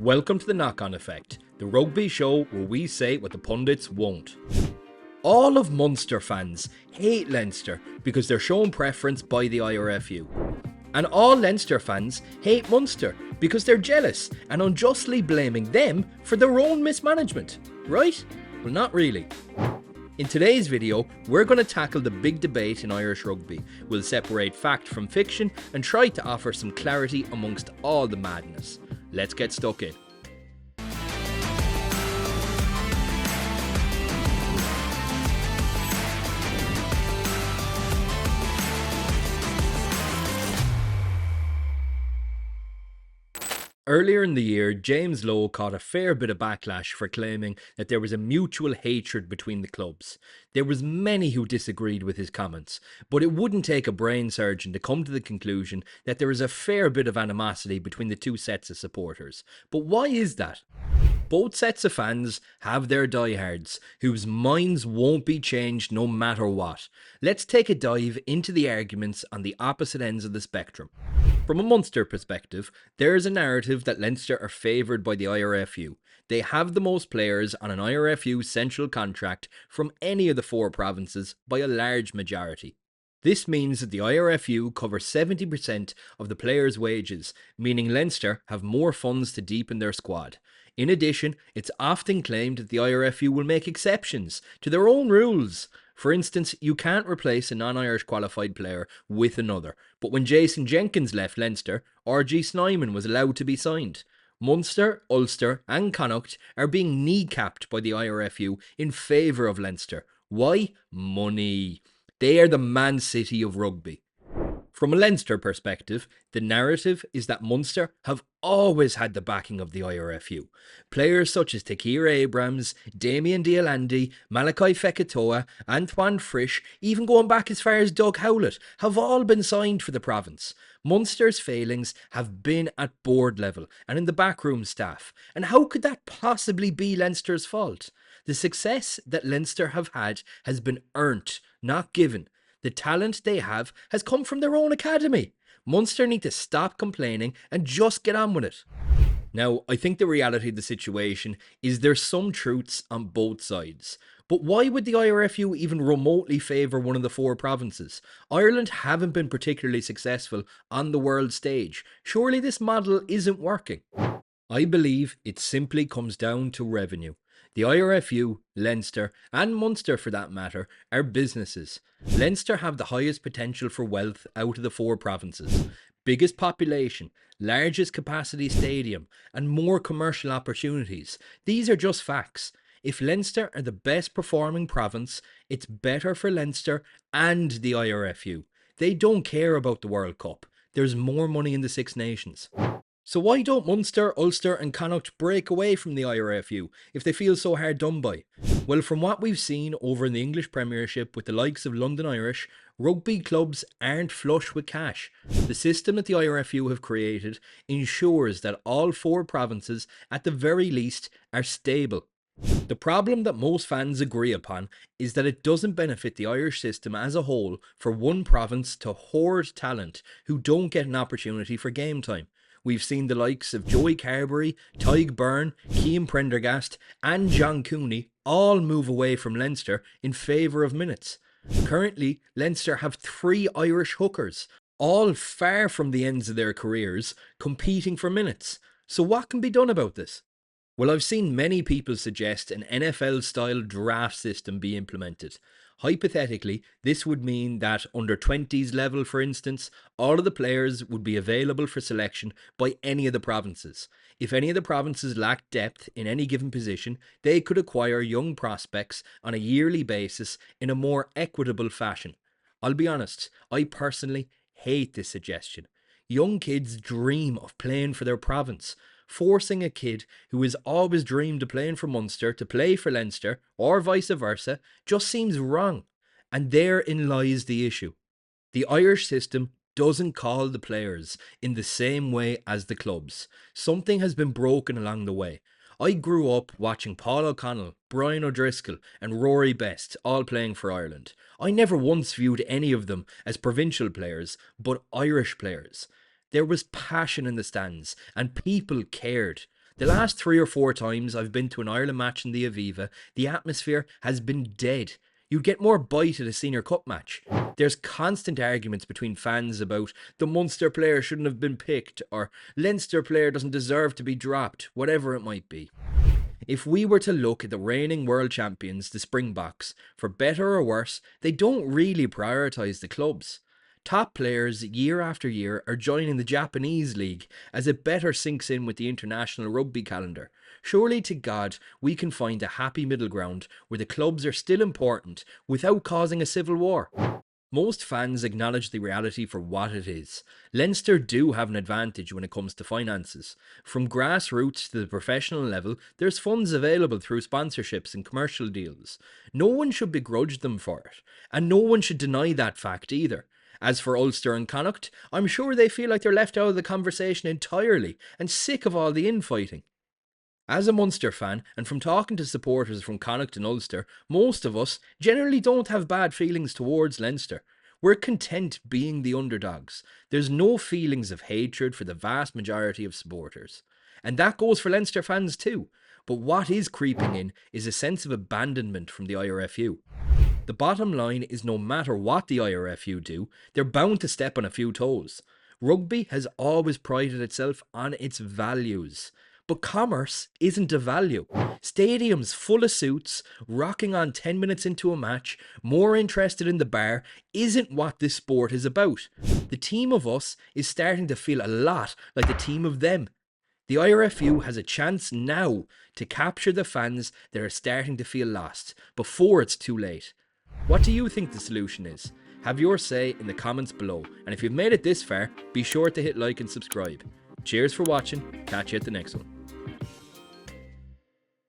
Welcome to the Knock-On Effect, the rugby show where we say what the pundits won't. All of Munster fans hate Leinster because they're shown preference by the IRFU. And all Leinster fans hate Munster because they're jealous and unjustly blaming them for their own mismanagement. Right? Well, not really. In today's video, we're going to tackle the big debate in Irish rugby. We'll separate fact from fiction and try to offer some clarity amongst all the madness. Let's get stuck in. Earlier in the year, James Lowe caught a fair bit of backlash for claiming that there was a mutual hatred between the clubs. There was many who disagreed with his comments, but it wouldn't take a brain surgeon to come to the conclusion that there is a fair bit of animosity between the two sets of supporters. But why is that? Both sets of fans have their diehards, whose minds won't be changed no matter what. Let's take a dive into the arguments on the opposite ends of the spectrum. From a Munster perspective, there is a narrative that Leinster are favoured by the IRFU. They have the most players on an IRFU central contract from any of the four provinces by a large majority. This means that the IRFU cover 70% of the players' wages, meaning Leinster have more funds to deepen their squad. In addition, it's often claimed that the IRFU will make exceptions to their own rules. For instance, you can't replace a non-Irish qualified player with another, but when Jason Jenkins left Leinster, R.G. Snyman was allowed to be signed. Munster, Ulster and Connacht are being kneecapped by the IRFU in favour of Leinster. Why? Money. They are the Man City of rugby. From a Leinster perspective, the narrative is that Munster have always had the backing of the IRFU. Players such as Takir Abrams, Damien Dialandi, Malachi Fekitoa, Antoine Frisch, even going back as far as Doug Howlett, have all been signed for the province. Munster's failings have been at board level and in the backroom staff. And how could that possibly be Leinster's fault? The success that Leinster have had has been earned, not given. The talent they have has come from their own academy. Munster need to stop complaining and just get on with it. Now, I think the reality of the situation is there's some truths on both sides. But why would the IRFU even remotely favour one of the four provinces? Ireland haven't been particularly successful on the world stage. Surely this model isn't working. I believe it simply comes down to revenue. The IRFU, Leinster and Munster for that matter are businesses. Leinster have the highest potential for wealth out of the four provinces. Biggest population, largest capacity stadium and more commercial opportunities. These are just facts. If Leinster are the best performing province, it's better for Leinster and the IRFU. They don't care about the World Cup. There's more money in the Six Nations. So why don't Munster, Ulster and Connacht break away from the IRFU if they feel so hard done by? Well, from what we've seen over in the English Premiership with the likes of London Irish, rugby clubs aren't flush with cash. The system that the IRFU have created ensures that all four provinces, at the very least, are stable. The problem that most fans agree upon is that it doesn't benefit the Irish system as a whole for one province to hoard talent who don't get an opportunity for game time. We've seen the likes of Joey Carberry, Tyg Byrne, Cian Prendergast and John Cooney all move away from Leinster in favour of minutes. Currently, Leinster have 3 Irish hookers, all far from the ends of their careers, competing for minutes. So what can be done about this? Well, I've seen many people suggest an NFL-style draft system be implemented. Hypothetically, this would mean that under 20s level, for instance, all of the players would be available for selection by any of the provinces. If any of the provinces lack depth in any given position, they could acquire young prospects on a yearly basis in a more equitable fashion. I'll be honest, I personally hate this suggestion. Young kids dream of playing for their province. Forcing a kid who has always dreamed of playing for Munster to play for Leinster, or vice versa, just seems wrong. And therein lies the issue. The Irish system doesn't call the players in the same way as the clubs. Something has been broken along the way. I grew up watching Paul O'Connell, Brian O'Driscoll and Rory Best all playing for Ireland. I never once viewed any of them as provincial players, but Irish players. There was passion in the stands and people cared. The last 3 or 4 times I've been to an Ireland match in the Aviva, the atmosphere has been dead. You'd get more bite at a senior cup match. There's constant arguments between fans about the Munster player shouldn't have been picked, or Leinster player doesn't deserve to be dropped, whatever it might be. If we were to look at the reigning world champions, the Springboks, for better or worse, they don't really prioritise the clubs. Top players year after year are joining the Japanese league as it better syncs in with the international rugby calendar. Surely to God we can find a happy middle ground where the clubs are still important without causing a civil war. Most fans acknowledge the reality for what it is. Leinster do have an advantage when it comes to finances. From grassroots to the professional level, there's funds available through sponsorships and commercial deals. No one should begrudge them for it, and no one should deny that fact either. As for Ulster and Connacht, I'm sure they feel like they're left out of the conversation entirely and sick of all the infighting. As a Munster fan, and from talking to supporters from Connacht and Ulster, most of us generally don't have bad feelings towards Leinster. We're content being the underdogs. There's no feelings of hatred for the vast majority of supporters. And that goes for Leinster fans too. But what is creeping in is a sense of abandonment from the IRFU. The bottom line is no matter what the IRFU do, they're bound to step on a few toes. Rugby has always prided itself on its values. But commerce isn't a value. Stadiums full of suits, rocking on 10 minutes into a match, more interested in the bar, isn't what this sport is about. The team of us is starting to feel a lot like the team of them. The IRFU has a chance now to capture the fans that are starting to feel lost, before it's too late. What do you think the solution is? Have your say in the comments below, and if you've made it this far, be sure to hit like and subscribe. Cheers for watching, catch you at the next one.